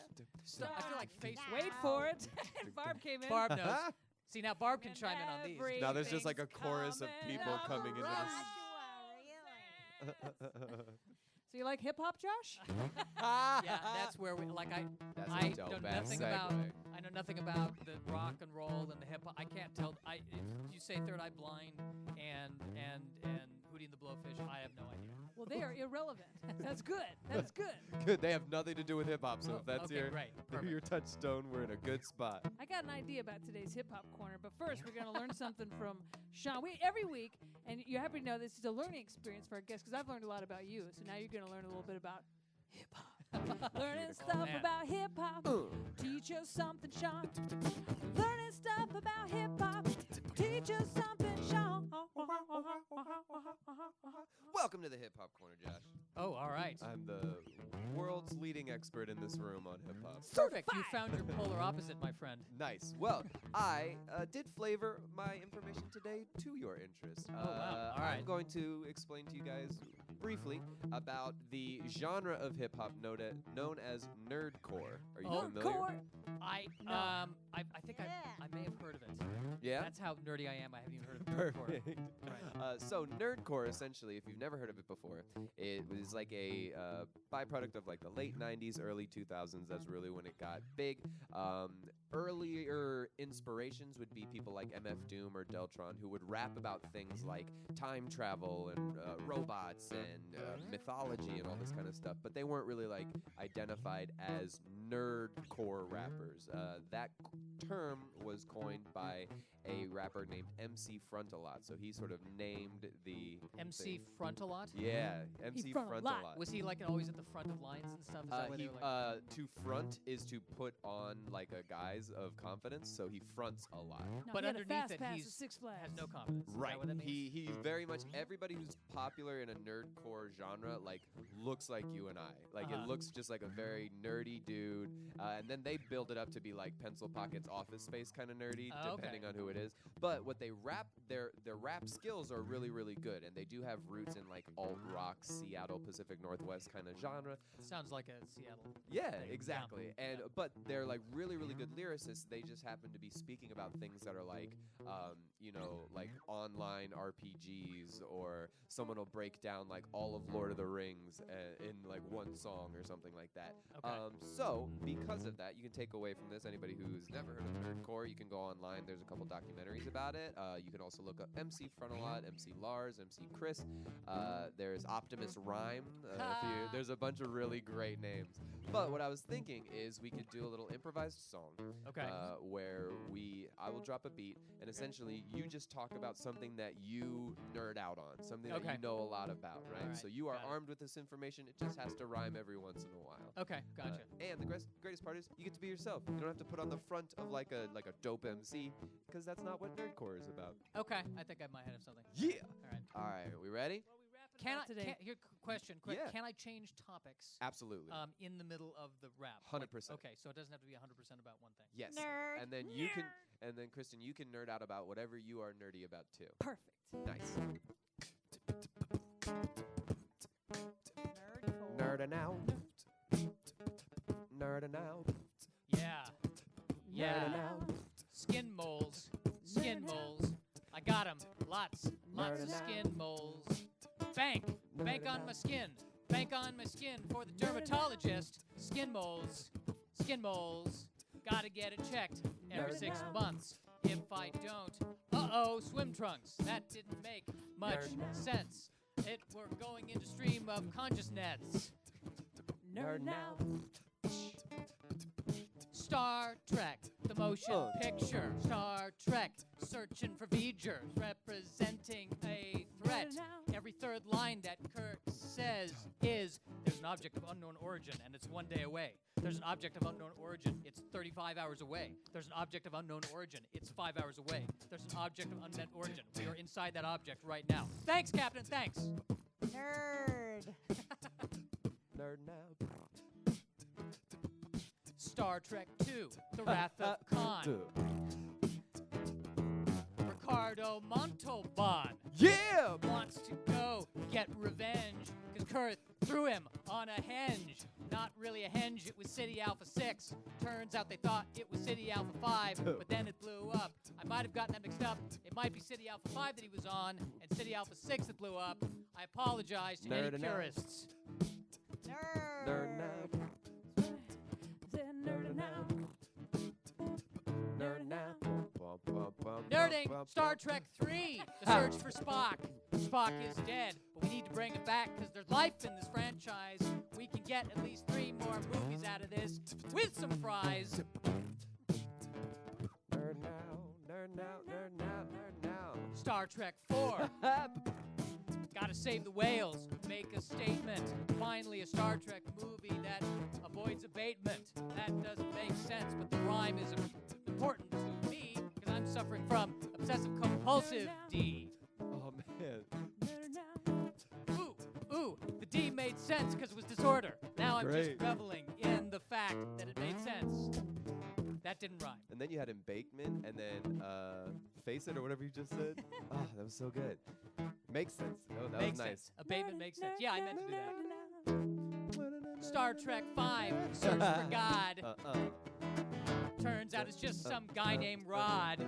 I feel like face. Wait for it. And Barb came in. Barb knows. See, now Barb can chime in on these. Now there's just like a chorus of Everything's people coming into this. So you like hip hop, Josh? Yeah, that's where we like. That's I a dope know ass nothing segue. about. I know nothing about the rock and roll and the hip hop. I can't tell. If you say Third Eye Blind and Hootie and the Blowfish, I have no idea. Well, they are irrelevant. That's good. That's good. Good. They have nothing to do with hip hop, so Oh, if that's okay, your right, perfect. your touchstone, we're in a good spot. I got an idea about today's hip hop corner, but first we're going to learn something from Sean. Every week, and you happy to know this is a learning experience for our guests because I've learned a lot about you. So now you're going to learn a little bit about hip hop. Learning stuff man. about hip hop. Teach us something, Sean. Learning stuff about hip hop. Teach us something, Sean. Welcome to the Hip Hop Corner, Josh. Oh, all right. I'm the world's leading expert in this room on hip hop. Perfect. You found your polar opposite, my friend. Nice. Well, I did flavor my information today to your interest. Oh, wow. All right. I'm going to explain to you guys briefly about the genre of hip hop known as nerdcore. Are you familiar? Nerdcore. I think I may have heard of it. Yeah. That's how nerdy I am. I haven't even heard of nerdcore. Perfect. Right. So nerdcore, essentially, if you've never heard of it before, it was like a byproduct of like the late '90s, early 2000s. That's really when it got big. Earlier inspirations would be people like MF Doom or Deltron, who would rap about things like time travel and robots and mythology and all this kind of stuff. But they weren't really like identified as nerdcore rappers. nerdcores. That term was coined by a rapper named MC Frontalot. So he sort of named the MC thing. Frontalot? Yeah, MC Frontalot. Frontalot. Was he like always at the front of lines and stuff? Is that why they were like? To front is to put on like a guise of confidence, so he fronts a lot. No, But he had a underneath fast it, pass he's at Six Flags. has no confidence. Is that Right. what that means? He very much everybody who's popular in a nerdcore genre like looks like you and I. Like Uh-huh. it looks just like a very nerdy dude, and then they build it up to be like Pencil Pocket's Office Space kind of nerdy, Oh, okay. depending on who it is. But what they rap, their rap skills are really really good, and they do have roots in like alt rock, Seattle, Pacific Northwest kind of genre. Sounds like a Seattle. Yeah, thing. exactly. Yeah. And but they're like really, really good lyricists. They just happen to be speaking about things that are like, like online RPGs, or someone will break down like all of Lord of the Rings in like one song or something like that. Okay. So because of that, you can take away from this. Anybody who's never heard of nerdcore, you can go online. There's a couple documentaries about it. You can also look up MC Frontalot, MC Lars, MC Chris. There's Optimus Rhyme. There's a bunch of really great names. But what I was thinking is we could do a little improvised song. Okay. Where I will drop a beat, and essentially you just talk about something that you nerd out on, something that Okay. you know a lot about, right? Alright, So you are got it. armed with this information. It just has to rhyme every once in a while. Okay, gotcha. And the greatest part is you get to be yourself. You don't have to put on the front of like a dope MC, because that's not what nerdcore is about. Okay, I think I might have something. Yeah. All right. All right, we ready? What are we rapping Can I? about today? Here, question. Yeah. Can I change topics? Absolutely. In the middle of the rap. 100%. Okay, so it doesn't have to be 100% about one thing. Yes. Nerd. And then you can, and then Kristen, you can nerd out about whatever you are nerdy about too. Perfect. Nice. Nerdcore. Nerding out. Nerding out. Yeah. Yeah. Nerding out. Skin moles. Skin moles. I got 'em. Lots of Nerding skin moles. Bank. Bank Nerding on my out. skin. Bank on my skin for the dermatologist. Skin moles. Skin moles. Gotta get it checked every Nerding 6 out. months. If I don't, swim trunks. That didn't make much Nerding out. sense. We're going into stream of consciousness. Nerd now. Star Trek, the motion picture. Star Trek, searching for V'gers, representing a threat. Every third line that Kirk says is, there's an object of unknown origin, and it's 1 day away. There's an object of unknown origin, it's 35 hours away. There's an object of unknown origin, it's 5 hours away. There's an object of unknown origin. We are inside that object right now. Thanks, Captain, thanks. Nerd. Nerding out. Star Trek 2, The Wrath of Khan. Ricardo Montalban Yeah. wants to go get revenge because Kurt threw him on a henge. Not really a henge, it was City Alpha 6. Turns out they thought it was City Alpha 5, but then it blew up. I might have gotten that mixed up. It might be City Alpha 5 that he was on and City Alpha 6 that blew up. I apologize to any Nerding out. purists. Nerd. Nerding out. Nerd now. Nerding out. Nerding, Star Trek 3, The Search for Spock. Spock is dead, but we need to bring him back because there's life in this franchise. We can get at least 3 more movies out of this with some fries. Nerd now. Nerd now. Nerd now. Nerd now. Star Trek 4, gotta save the whales, make a statement. Finally, a Star Trek movie that avoids abatement. That doesn't make sense, but the rhyme is important to me because I'm suffering from obsessive compulsive D. Oh man. Ooh, the D made sense because it was disorder. Now I'm Great. just reveling in the fact that it made sense. That didn't rhyme. And then you had embankment, and then face it or whatever you just said. Oh, that was so good. Makes sense. Oh, that Makes was nice. sense. Abatement makes sense. Yeah, I meant to do that. Star Trek 5, Search for God. Turns out it's just some guy named Rod.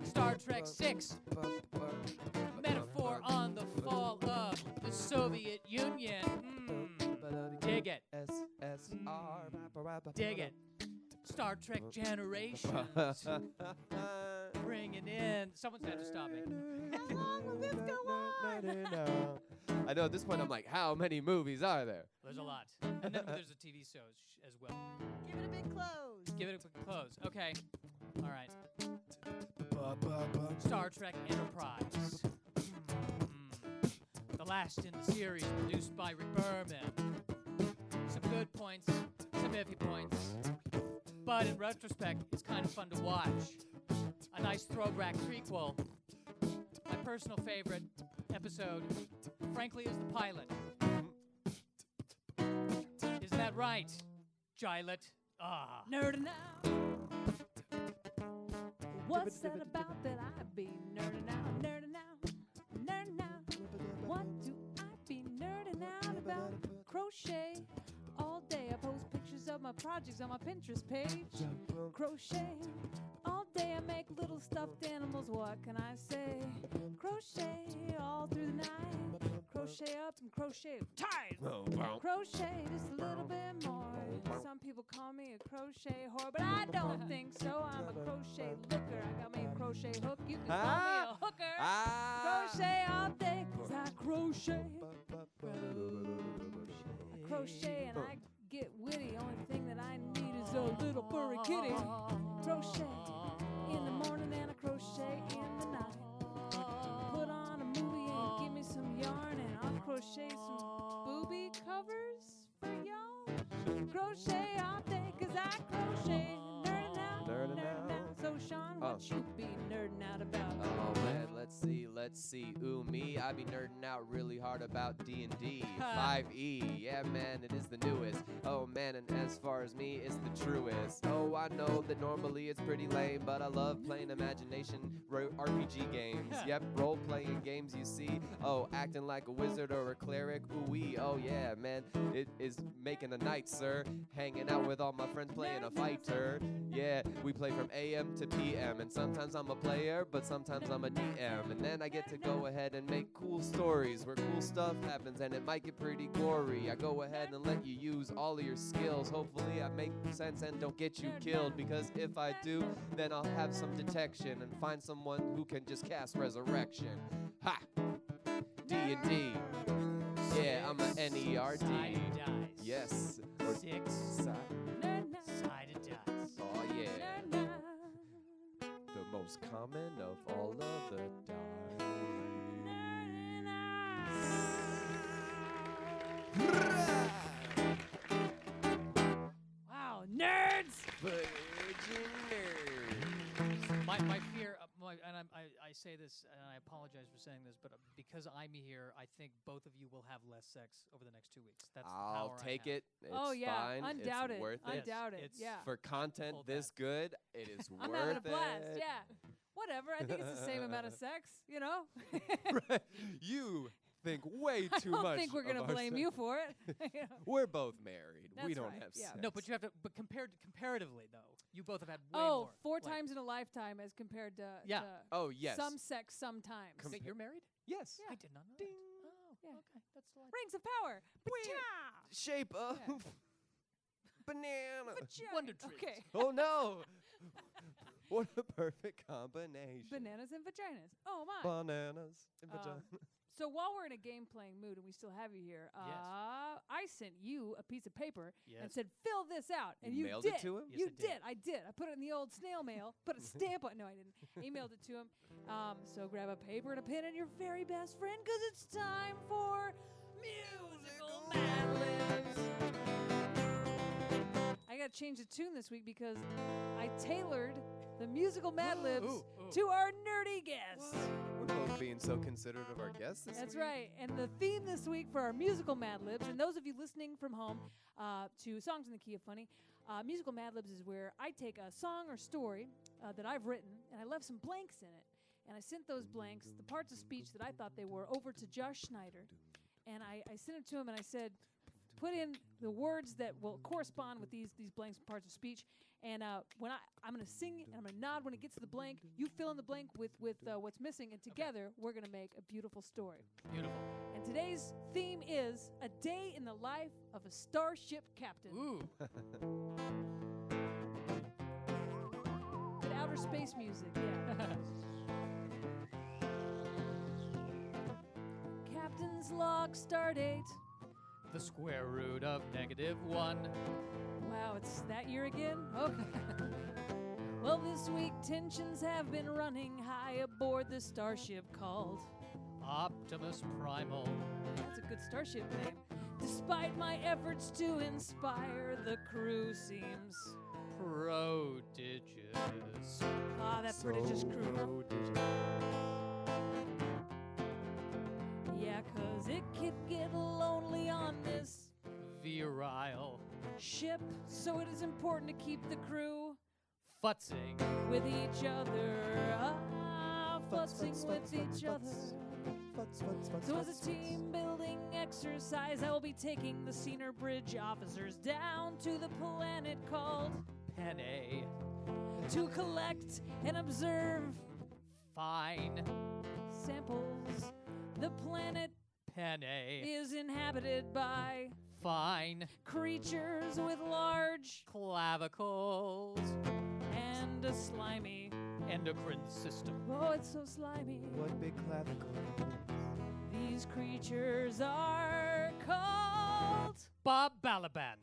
Star Trek 6, metaphor on the fall of the Soviet Union. Dig it. SSR. Dig it. Star Trek Generations. Bringing in. Someone's had to stop me. How long will this go on? I know at this point I'm like, how many movies are there? There's a lot. And then there's a TV show as well. Give it a big close. Give it a quick close. Okay. All right. Star Trek Enterprise. The last in the series, produced by Rick Berman. Some good points, some iffy points. But in retrospect, it's kind of fun to watch. A nice throwback prequel. My personal favorite episode, frankly, is the pilot. Isn't that right, Gilet? Ah. Nerding out. What's that about that I be nerding out, nerding out, nerding out? What do I be nerding out about? Crochet all day. I post pictures of my projects on my Pinterest page. Crochet all day. I make little stuffed animals. What can I say? Crochet all through the night. Crochet up and crochet tight. Crochet just a little bit more. Some people call me a crochet whore, but I don't think so. I'm a crochet looker. I got me a crochet hook. You can call me a hooker. Crochet all day, 'cause I crochet. I crochet and I get witty. Only thing that I need is a little furry kitty. Crochet in the morning and I crochet in the night. Put on a movie and give me some yarn and I'll crochet some booby covers for y'all. Crochet all day 'cause I crochet. Nerding out, Nerding nerding out. out. So Sean, what you be nerding out about? Oh man, let's see. Ooh, me, I be nerding out really hard about D&D 5e. Yeah, man, it is the newest. Oh man, and as far as me, it's the truest. Oh, I know that normally it's pretty lame, but I love playing imagination RPG games. Yep, role-playing games you see. Oh, acting like a wizard or a cleric. Ooh-wee, oh yeah, man, it is making a night, sir. Hanging out with all my friends playing a fighter. Yeah, we play from AM to PM, and sometimes I'm a player, but sometimes I'm a DM. And then I get to go ahead and make cool stories where cool stuff happens and it might get pretty gory. I go ahead and let you use all of your skills. Hopefully I make sense and don't get you killed, because if I do, then I'll have some detection and find someone who can just cast resurrection. Ha! D&D. Yeah, I'm a NERD. Sided dice. Yes. 6 sided dice. Oh yeah. The most common of all of the dice. Wow, nerds! Virgin nerd. My fear, and I say this, and I apologize for saying this, but because I'm here, I think both of you will have less sex over the next 2 weeks. That's the I'll power I take have. it. It's Oh yeah, fine. undoubted, It's worth it. undoubted. It's Yeah, For content Hold this that. good, it is I'm worth having a blast. it. Yeah, whatever. I think it's the same amount of sex. You know. Right. You think way too I don't much. think we're gonna of our blame sex. you for it. You know? We're both married. We That's don't right, have yeah. sex. No, but you have to. But comparatively, though, you both have had way Oh, more. four like- times in a lifetime as compared to, Yeah. Oh yes. some sex sometimes. Com- Wait, you're married? yes. I did not know Ding. that. Oh, Yeah. okay, that's delightful. Rings of power. Weird. Ba-cha! Shape of Yeah. banana. Vagina. Wonder trees. Okay. Oh no. What a perfect combination. Bananas and vaginas. Oh my. Bananas and Um, vagina. So while we're in a game playing mood and we still have you here, I sent you a piece of paper and Yes. said, fill this out. And You you mailed did. it to him? Yes, You I did. I did. I put it in the old snail mail, put a stamp on. No, I didn't. Emailed it to him. So grab a paper and a pen and your very best friend, because it's time for Musical Mad Libs. I got to change the tune this week because I tailored the Musical Mad Libs Ooh. to our nerdy guests. We're both being so considerate of our guests this That's week. right. And the theme this week for our musical Mad Libs, and those of you listening from home to Songs in the Key of Funny, musical Mad Libs is where I take a song or story that I've written, and I left some blanks in it. And I sent those blanks, the parts of speech that I thought they were, over to Josh Snyder. And I sent it to him, and I said, put in the words that will correspond with these blanks and parts of speech. And when I'm going to sing and I'm going to nod when it gets to the blank, you fill in the blank with what's missing, and together we're going to make a beautiful story. Beautiful. And today's theme is a day in the life of a starship captain. Ooh. Good outer space music, yeah. Captain's log stardate. The square root of -1. Wow, it's that year again? Okay. Well, this week tensions have been running high aboard the starship called Optimus Primal. That's a good starship name. Despite my efforts to inspire, the crew seems Prodigious. that prodigious crew. Yeah, 'cause it could get lonely on this Virile. ship, so it is important to keep the crew Futzing. with each other. Futzing with each other. So as a team building exercise, I will be taking the Senior Bridge officers down to the planet called Penne. to collect and observe Fine. samples. The planet Penne. is inhabited by Fine. creatures with large Clavicles. and a slimy. Endocrine system. Oh, it's so slimy. What big clavicle? These creatures are called Bob Balaban.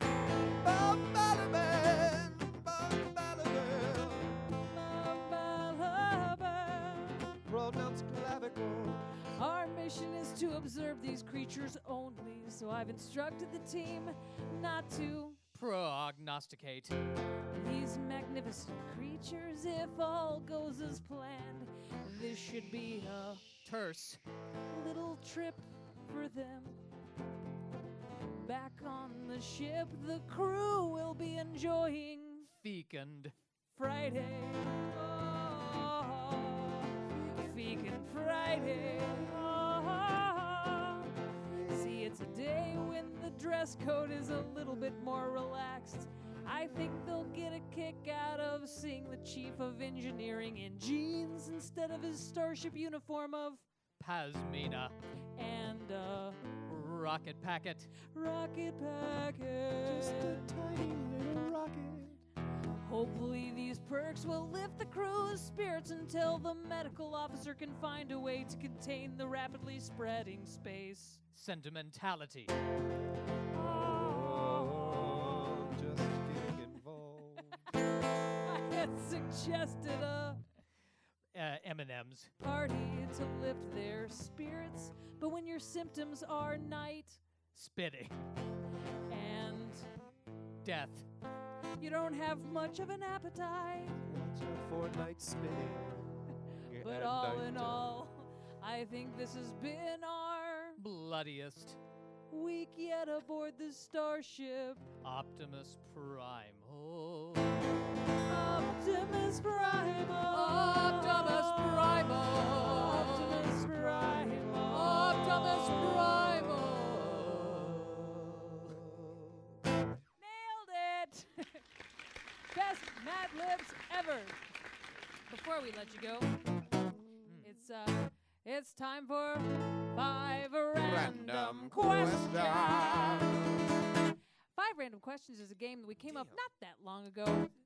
Bob Balaban, Bob Balaban. Pronounced clavicle. Our mission is to observe these creatures only, so I've instructed the team not to Prognosticate. these magnificent creatures. If all goes as planned, this should be a Terse. little trip for them. Back on the ship, the crew will be enjoying Fecund. Friday. Oh, Fecund Friday. Oh, see, it's a day when the dress code is a little bit more relaxed. I think they'll get a kick out of seeing the chief of engineering in jeans instead of his starship uniform of Pasmina. and Rocket packet. rocket packet. Just a tiny little rocket. Hopefully these perks will lift the crew's spirits until the medical officer can find a way to contain the rapidly spreading space. Sentimentality. Oh, just getting involved. I had suggested a M&M's. party to lift their spirits, but when your symptoms are night Spitting. and Death. you don't have much of an appetite, Watch out for night spinning. but at all in nighttime. all, I think this has been our Bloodiest. week yet aboard the starship. Optimus Primal. Optimus Primal. Optimus Primal. Optimus Primal. Optimus Primal. Nailed it. Best Mad Libs ever. Before we let you go, it's time for 5 random questions. 5 Random Questions is a game that we came up not that long ago.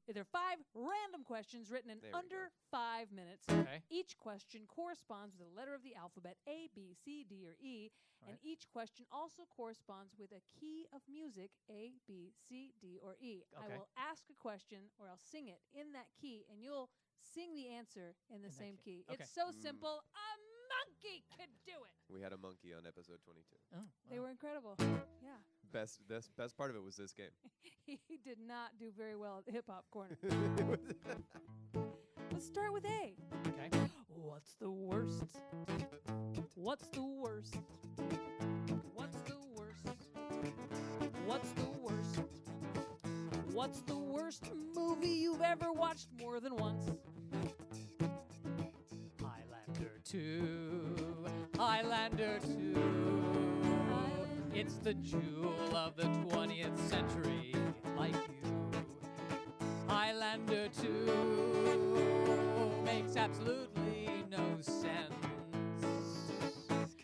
There are 5 random questions written in There we under 5 minutes. Okay. Each question corresponds with a letter of the alphabet, A, B, C, D, or E, and Right. each question also corresponds with a key of music, A, B, C, D, or E. I Okay. will ask a question, or I'll sing it in that key, and you'll sing the answer in the In that same key. key. Okay. It's so simple, a monkey could do it. We had a monkey on episode 22. Oh, They wow. were incredible. Yeah. Best part of it was this game. He did not do very well at the hip-hop corner. Let's start with A. Okay. What's the worst? What's the worst? What's the worst? What's the worst? What's the worst movie you've ever watched more than once? Highlander 2. Highlander 2. It's the jewel of the 20th century, like you. Highlander 2 makes absolutely no sense.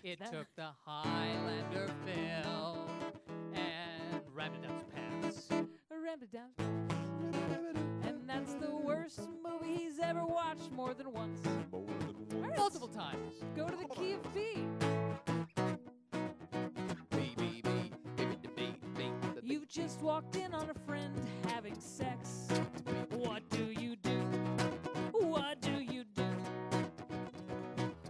It took the Highlander film and rammed it down his pants. Rammed it down. And that's the worst movie he's ever watched more than once. Multiple times. Go to the key of B. just walked in on a friend having sex. What do you do? What do you do?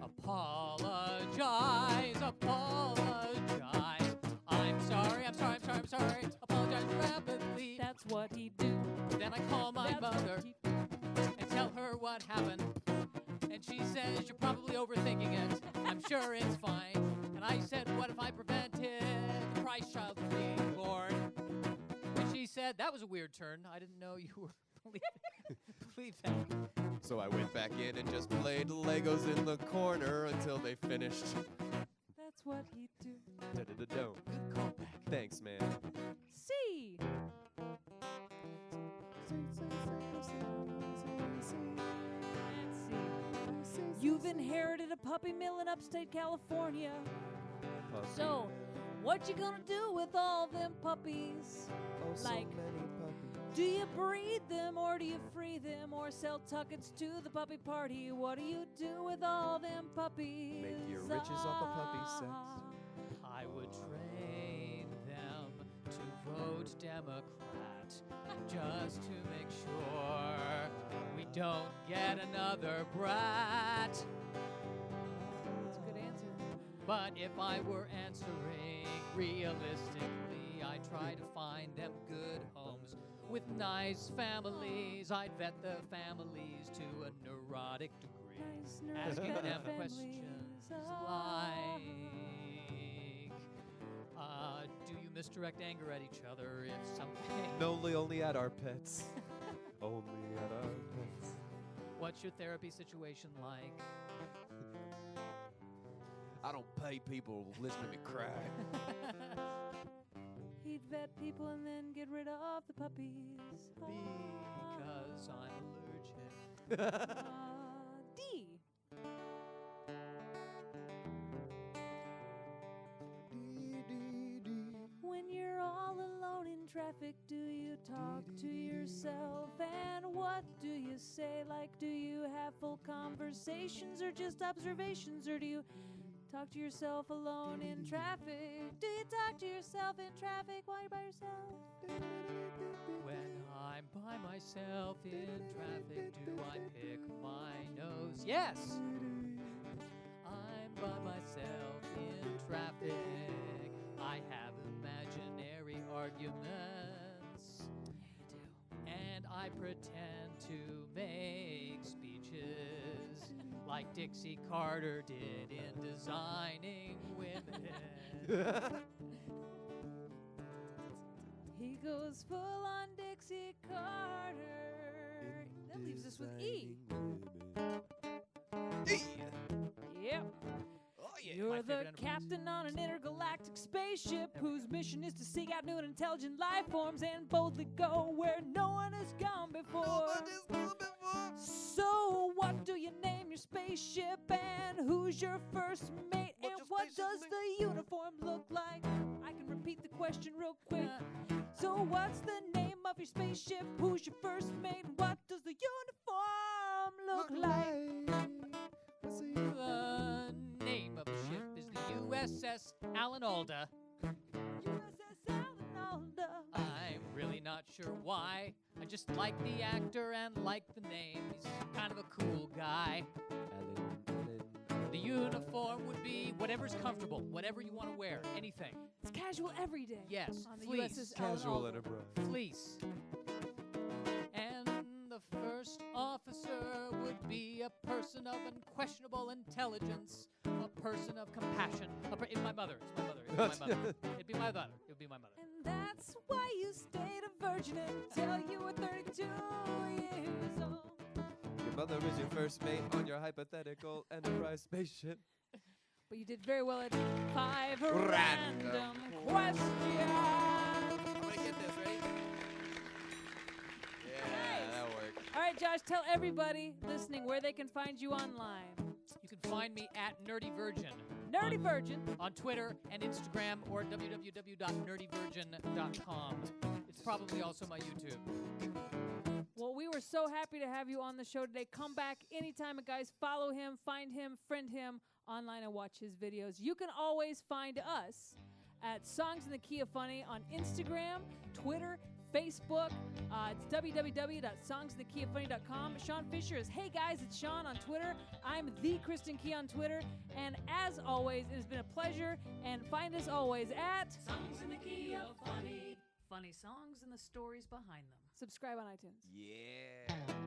Apologize, apologize. I'm sorry, I'm sorry, I'm sorry, I'm sorry. Apologize rapidly. That's what he do. Then I call my That's what mother he and tell her what happened. And she says, you're probably overthinking it. I'm sure it's fine. And I said, what if I prevented the Christ child from being born? And she said, that was a weird turn. I didn't know you were believe that. So I went back in and just played Legos in the corner until they finished. That's what he do. Da-da-da-dum. Good callback. Thanks, man. C. Let's see. You've inherited a puppy mill in upstate California. Puppy So, mill. what you gonna do with all them puppies? Oh, so like- many puppies. Do you breed them or do you free them or sell tuckets to the puppy party? What do you do with all them puppies? Make your riches off of puppy sex. I would train them to vote Democrat just to make sure we don't get another brat. That's a good answer. But if I were answering realistically, I'd try to find them good homes with nice families. I'd vet the families to a neurotic degree, Nice asking neurotic them families. questions Ah. like, do you misdirect anger at each other if something? Only at our pets. Only at our pets. What's your therapy situation like? I don't pay people to listen to me cry. He'd vet people and then get rid of the puppies. Because I'm allergic. D. When you're all alone in traffic, do you talk to yourself? And what do you say? Like, do you have full conversations or just observations? Or do you talk to yourself alone in traffic? Do you talk to yourself in traffic while you're by yourself? When I'm by myself in traffic, do I pick my nose? Yes! I'm by myself in traffic. I have imaginary arguments. And I pretend to make speeches like Dixie Carter did in Designing Women. He goes full on Dixie Carter. That leaves us with E. Yep. Oh, yeah. My You're the favorite enterprise. captain on an intergalactic spaceship whose mission is to seek out new and intelligent life forms and boldly go where no one has gone before. So, what do you name your spaceship and who's your first mate and your what spaceship does name? the uniform look like? I can repeat the question real quick. So, what's the name of your spaceship? Who's your first mate? And what does the uniform look like? The name of the ship is the USS Alan Alda. USS Alan Alda. I'm really not sure why. I just like the actor and like the name. He's kind of a cool guy. The uniform would be whatever's comfortable, whatever you want to wear, anything. It's casual every day. Yes, On the fleece. USS Alan Casual Alda. enterprise. Fleece. And the first officer would be a person of unquestionable intelligence, a person of compassion. It'd be my mother. It's my mother. It'd be my mother. It'd be my mother. It would be my mother. And that's why you stayed a virgin until you were 32 years old. Your mother is your first mate on your hypothetical enterprise spaceship. But you did very well at 5 Random random questions. I'm gonna get this, ready? Yeah, Nice. that worked. All right, Josh, tell everybody listening where they can find you online. You can find me at Nerdy Virgin Nerdy Virgin. on Twitter and Instagram or www.nerdyvirgin.com. It's probably also my YouTube. Well, we were so happy to have you on the show today. Come back anytime, and guys, follow him, find him, friend him online, and watch his videos. You can always find us at Songs in the Key of Funny on Instagram, Twitter, Facebook. It's www.songsinthekeyoffunny.com. Sean Fisher is Hey Guys, it's Sean on Twitter. I'm the Kristen Key on Twitter. And as always, it has been a pleasure. And find us always at Songs in the Key of Funny. Funny songs and the stories behind them. subscribe on iTunes. Yeah.